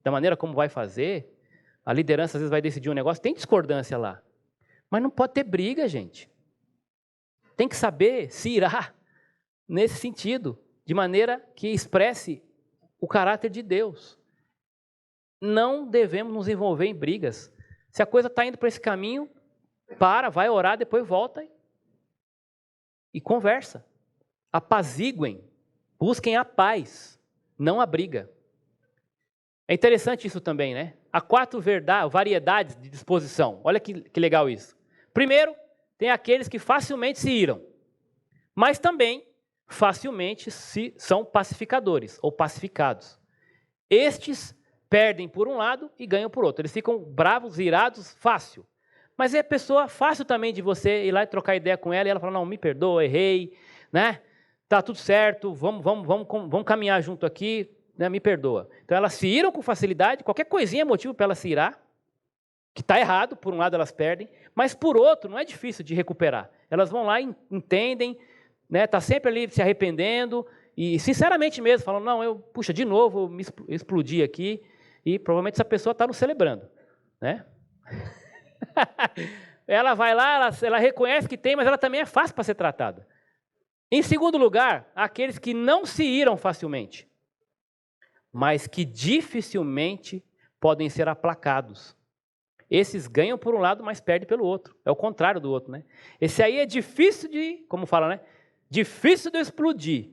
da maneira como vai fazer. A liderança às vezes vai decidir um negócio, tem discordância lá. Mas não pode ter briga, gente. Tem que saber se irar nesse sentido, de maneira que expresse o caráter de Deus. Não devemos nos envolver em brigas. Se a coisa está indo para esse caminho, vai orar, depois volta e conversa. Apaziguem, busquem a paz, não a briga. É interessante isso também, né? Há 4 variedades de disposição. Olha que legal isso. Primeiro, tem aqueles que facilmente se iram, mas também facilmente são pacificadores ou pacificados. Estes perdem por um lado e ganham por outro. Eles ficam bravos, irados, fácil. Mas é pessoa fácil também de você ir lá e trocar ideia com ela e ela falar, não, me perdoa, errei, né? Tá tudo certo, vamos caminhar junto aqui, né? Me perdoa. Então elas se iram com facilidade, qualquer coisinha é motivo para elas se irar, que está errado, por um lado elas perdem, mas por outro não é difícil de recuperar. Elas vão lá e entendem, né, tá sempre ali se arrependendo e sinceramente mesmo, falando, não, puxa, de novo, eu me explodi aqui e provavelmente essa pessoa está nos celebrando, né? Ela vai lá, ela reconhece que tem, mas ela também é fácil para ser tratada. Em segundo lugar, aqueles que não se iram facilmente, mas que dificilmente podem ser aplacados. Esses ganham por um lado, mas perdem pelo outro. É o contrário do outro, né? Esse aí é difícil de, como fala, né? Difícil de eu explodir.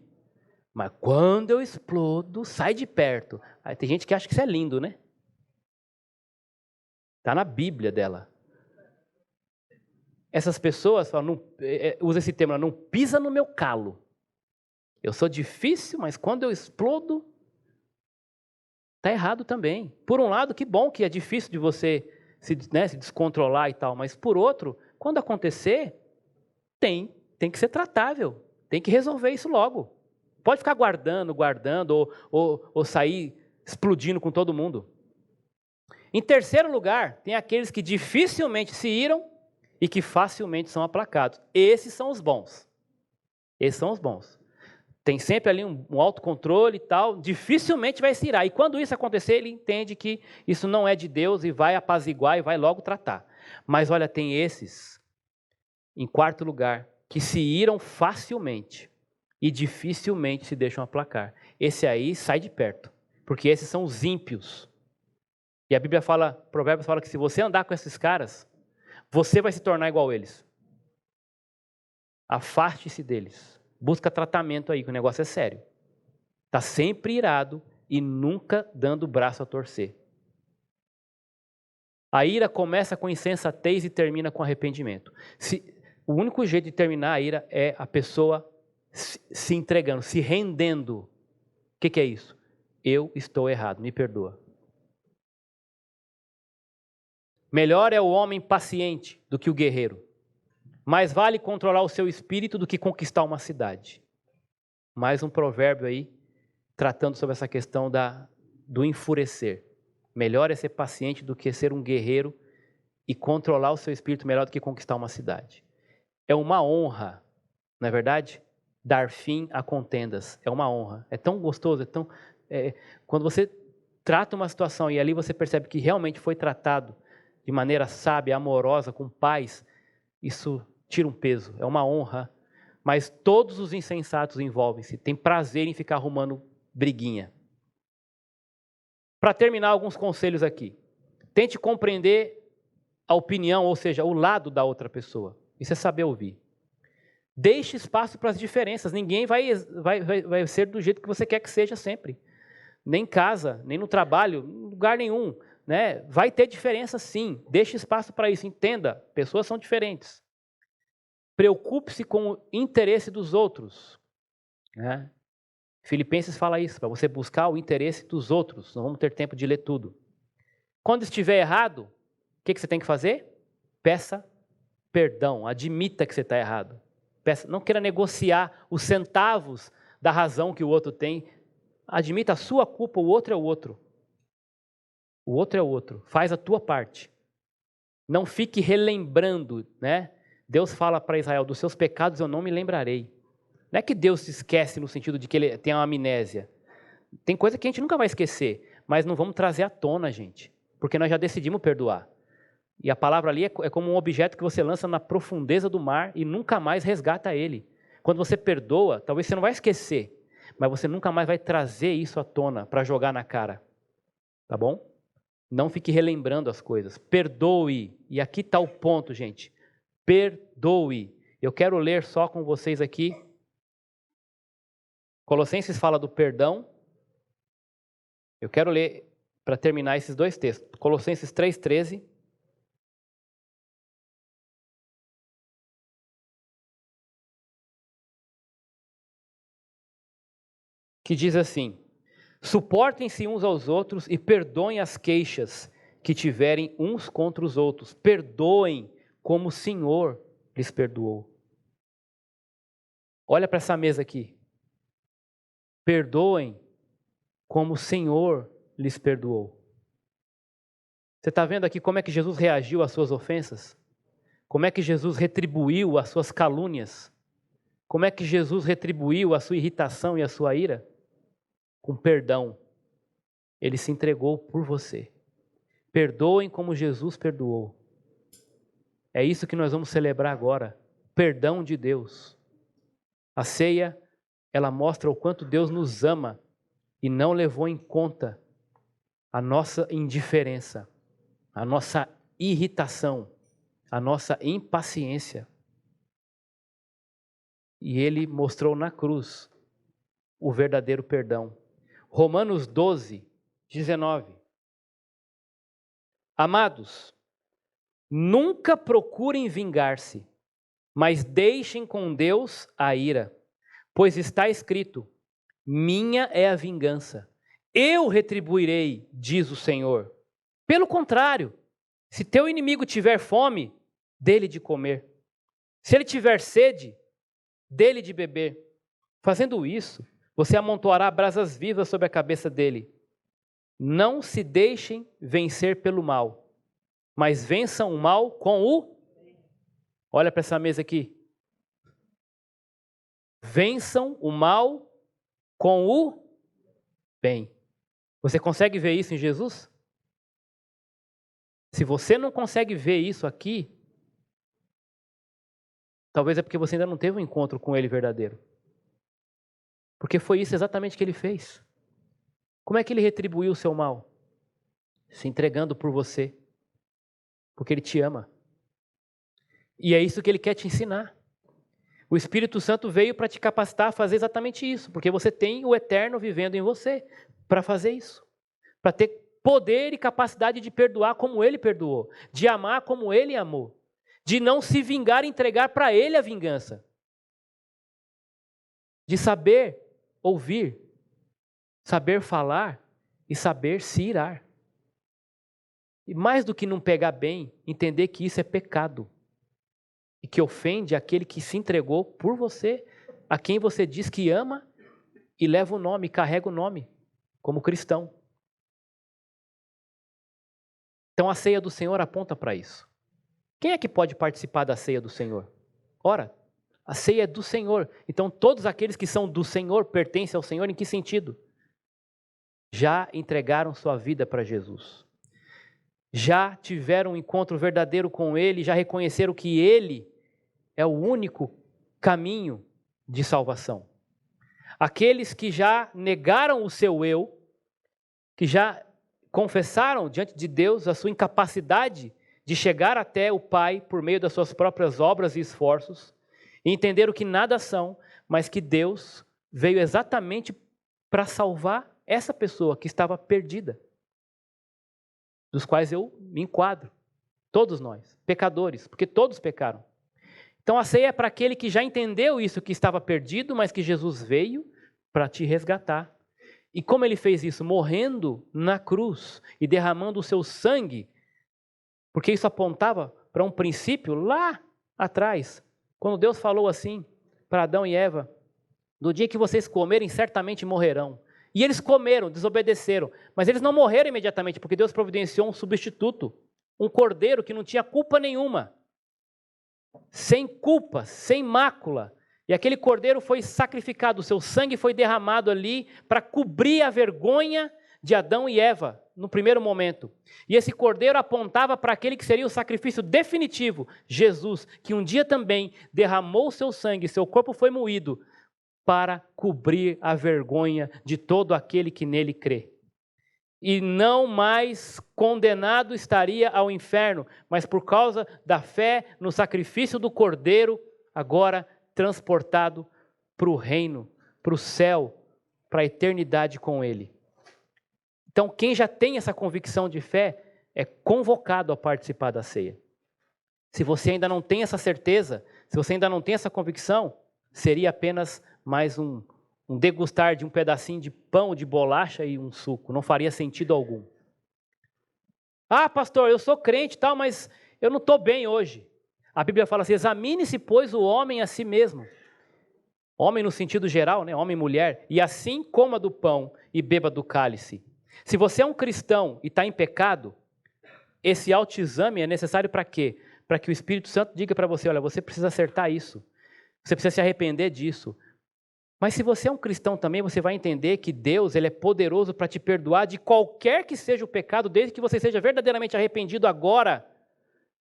Mas quando eu explodo, sai de perto. Aí tem gente que acha que isso é lindo, né? Está na Bíblia dela. Essas pessoas falam, usa esse termo, não pisa no meu calo. Eu sou difícil, mas quando eu explodo, está errado também. Por um lado, que bom que é difícil de você se descontrolar e tal, mas por outro, quando acontecer, tem que ser tratável, tem que resolver isso logo. Pode ficar guardando, ou sair explodindo com todo mundo. Em terceiro lugar, tem aqueles que dificilmente se iram e que facilmente são aplacados. Esses são os bons. Esses são os bons. Tem sempre ali um autocontrole e tal, dificilmente vai se irar. E quando isso acontecer, ele entende que isso não é de Deus e vai apaziguar e vai logo tratar. Mas olha, tem esses, em quarto lugar, que se iram facilmente e dificilmente se deixam aplacar. Esse aí sai de perto, porque esses são os ímpios. E a Bíblia fala, Provérbios fala que se você andar com esses caras, você vai se tornar igual a eles. Afaste-se deles. Busca tratamento aí, que o negócio é sério. Está sempre irado e nunca dando o braço a torcer. A ira começa com insensatez e termina com arrependimento. O único jeito de terminar a ira é a pessoa se entregando, se rendendo. O que é isso? Eu estou errado, me perdoa. Melhor é o homem paciente do que o guerreiro. Mais vale controlar o seu espírito do que conquistar uma cidade. Mais um provérbio aí, tratando sobre essa questão do enfurecer. Melhor é ser paciente do que ser um guerreiro e controlar o seu espírito melhor do que conquistar uma cidade. É uma honra, não é verdade? Dar fim a contendas. É uma honra. É tão gostoso, quando você trata uma situação e ali você percebe que realmente foi tratado de maneira sábia, amorosa, com paz, isso tira um peso, é uma honra. Mas todos os insensatos envolvem-se, têm prazer em ficar arrumando briguinha. Para terminar, alguns conselhos aqui. Tente compreender a opinião, ou seja, o lado da outra pessoa. Isso é saber ouvir. Deixe espaço para as diferenças. Ninguém vai ser do jeito que você quer que seja sempre. Nem em casa, nem no trabalho, em lugar nenhum. Né? Vai ter diferença sim. Deixe espaço para isso. Entenda, pessoas são diferentes. Preocupe-se com o interesse dos outros. Né? Filipenses fala isso, para você buscar o interesse dos outros. Não vamos ter tempo de ler tudo. Quando estiver errado, o que você tem que fazer? Peça perdão, admita que você está errado. Não queira negociar os centavos da razão que o outro tem. Admita a sua culpa, o outro é o outro. O outro é o outro. Faz a tua parte. Não fique relembrando, né? Deus fala para Israel, dos seus pecados eu não me lembrarei. Não é que Deus se esquece no sentido de que ele tem uma amnésia. Tem coisa que a gente nunca vai esquecer, mas não vamos trazer à tona, gente. Porque nós já decidimos perdoar. E a palavra ali é como um objeto que você lança na profundeza do mar e nunca mais resgata ele. Quando você perdoa, talvez você não vai esquecer, mas você nunca mais vai trazer isso à tona para jogar na cara. Tá bom? Não fique relembrando as coisas. Perdoe. E aqui está o ponto, gente. Perdoe. Eu quero ler só com vocês aqui. Colossenses fala do perdão. Eu quero ler para terminar esses dois textos. Colossenses 3,13. Que diz assim: suportem-se uns aos outros e perdoem as queixas que tiverem uns contra os outros. Perdoem como o Senhor lhes perdoou. Olha para essa mesa aqui. Perdoem como o Senhor lhes perdoou. Você está vendo aqui como é que Jesus reagiu às suas ofensas? Como é que Jesus retribuiu as suas calúnias? Como é que Jesus retribuiu a sua irritação e a sua ira? Com perdão. Ele se entregou por você. Perdoem como Jesus perdoou. É isso que nós vamos celebrar agora. Perdão de Deus. A ceia, ela mostra o quanto Deus nos ama e não levou em conta a nossa indiferença, a nossa irritação, a nossa impaciência. E Ele mostrou na cruz o verdadeiro perdão. Romanos 12, 19. Amados, nunca procurem vingar-se, mas deixem com Deus a ira, pois está escrito: minha é a vingança, eu retribuirei, diz o Senhor. Pelo contrário, se teu inimigo tiver fome, dê-lhe de comer. Se ele tiver sede, dê-lhe de beber. Fazendo isso, você amontoará brasas vivas sobre a cabeça dele. Não se deixem vencer pelo mal, mas vençam o mal com o... Olha para essa mesa aqui. Vençam o mal com o bem. Você consegue ver isso em Jesus? Se você não consegue ver isso aqui, talvez é porque você ainda não teve um encontro com Ele verdadeiro. Porque foi isso exatamente que Ele fez. Como é que Ele retribuiu o seu mal? Se entregando por você. Porque Ele te ama. E é isso que Ele quer te ensinar. O Espírito Santo veio para te capacitar a fazer exatamente isso. Porque você tem o Eterno vivendo em você para fazer isso. Para ter poder e capacidade de perdoar como Ele perdoou. De amar como Ele amou. De não se vingar e entregar para Ele a vingança. De saber ouvir, saber falar e saber se irar. E mais do que não pegar bem, entender que isso é pecado. E que ofende aquele que se entregou por você, a quem você diz que ama e leva o nome, carrega o nome, como cristão. Então a ceia do Senhor aponta para isso. Quem é que pode participar da ceia do Senhor? Ora, a ceia é do Senhor. Então todos aqueles que são do Senhor pertencem ao Senhor em que sentido? Já entregaram sua vida para Jesus. Já tiveram um encontro verdadeiro com Ele, já reconheceram que Ele é o único caminho de salvação. Aqueles que já negaram o seu eu, que já confessaram diante de Deus a sua incapacidade de chegar até o Pai por meio das suas próprias obras e esforços, e entenderam que nada são, mas que Deus veio exatamente para salvar essa pessoa que estava perdida, dos quais eu me enquadro, todos nós, pecadores, porque todos pecaram. Então a ceia é para aquele que já entendeu isso, que estava perdido, mas que Jesus veio para te resgatar. E como Ele fez isso? Morrendo na cruz e derramando o seu sangue, porque isso apontava para um princípio lá atrás, quando Deus falou assim para Adão e Eva: no dia que vocês comerem, certamente morrerão. E eles comeram, desobedeceram, mas eles não morreram imediatamente, porque Deus providenciou um substituto, um cordeiro que não tinha culpa nenhuma, sem culpa, sem mácula. E aquele cordeiro foi sacrificado, o seu sangue foi derramado ali para cobrir a vergonha de Adão e Eva, no primeiro momento. E esse cordeiro apontava para aquele que seria o sacrifício definitivo, Jesus, que um dia também derramou o seu sangue, seu corpo foi moído, para cobrir a vergonha de todo aquele que nele crê. E não mais condenado estaria ao inferno, mas por causa da fé no sacrifício do Cordeiro, agora transportado para o reino, para o céu, para a eternidade com Ele. Então, quem já tem essa convicção de fé é convocado a participar da ceia. Se você ainda não tem essa certeza, se você ainda não tem essa convicção, seria apenas mais um degustar de um pedacinho de pão, de bolacha e um suco. Não faria sentido algum. Ah, pastor, eu sou crente e tal, mas eu não estou bem hoje. A Bíblia fala assim: examine-se, pois, o homem a si mesmo. Homem no sentido geral, né? Homem e mulher. E assim coma do pão e beba do cálice. Se você é um cristão e está em pecado, esse autoexame é necessário para quê? Para que o Espírito Santo diga para você: olha, você precisa acertar isso. Você precisa se arrepender disso. Mas se você é um cristão também, você vai entender que Deus, Ele é poderoso para te perdoar de qualquer que seja o pecado, desde que você seja verdadeiramente arrependido agora,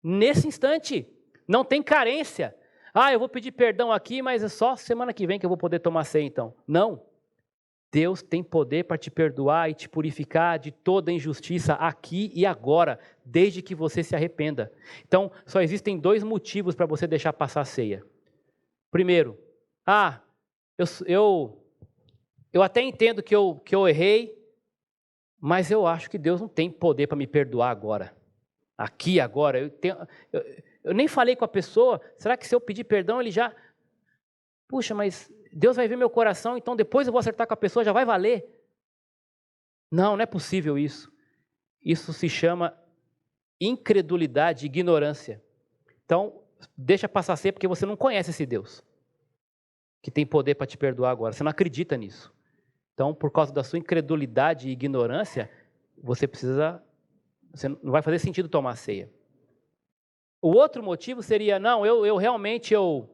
nesse instante. Não tem carência. Ah, eu vou pedir perdão aqui, mas é só semana que vem que eu vou poder tomar ceia então. Não. Deus tem poder para te perdoar e te purificar de toda injustiça aqui e agora, desde que você se arrependa. Então, só existem 2 motivos para você deixar passar a ceia. Primeiro, eu até entendo que eu errei, mas eu acho que Deus não tem poder para me perdoar agora. Aqui, agora. Eu nem falei com a pessoa. Será que se eu pedir perdão, ele já... Puxa, mas Deus vai ver meu coração, então depois eu vou acertar com a pessoa, já vai valer. Não é possível isso. Isso se chama incredulidade, ignorância. Então, deixa passar a ceia porque você não conhece esse Deus que tem poder para te perdoar agora. Você não acredita nisso. Então, por causa da sua incredulidade e ignorância, você não vai fazer sentido tomar ceia. O outro motivo seria, não, eu realmente, eu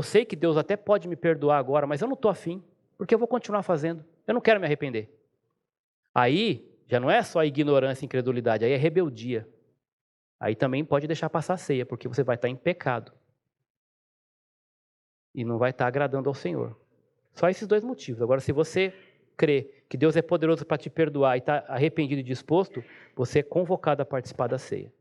sei que Deus até pode me perdoar agora, mas eu não estou afim, porque eu vou continuar fazendo, eu não quero me arrepender. Aí, já não é só ignorância e incredulidade, aí é rebeldia. Aí também pode deixar passar a ceia, porque você vai estar em pecado. E não vai estar agradando ao Senhor. Só esses dois motivos. Agora, se você crê que Deus é poderoso para te perdoar e está arrependido e disposto, você é convocado a participar da ceia.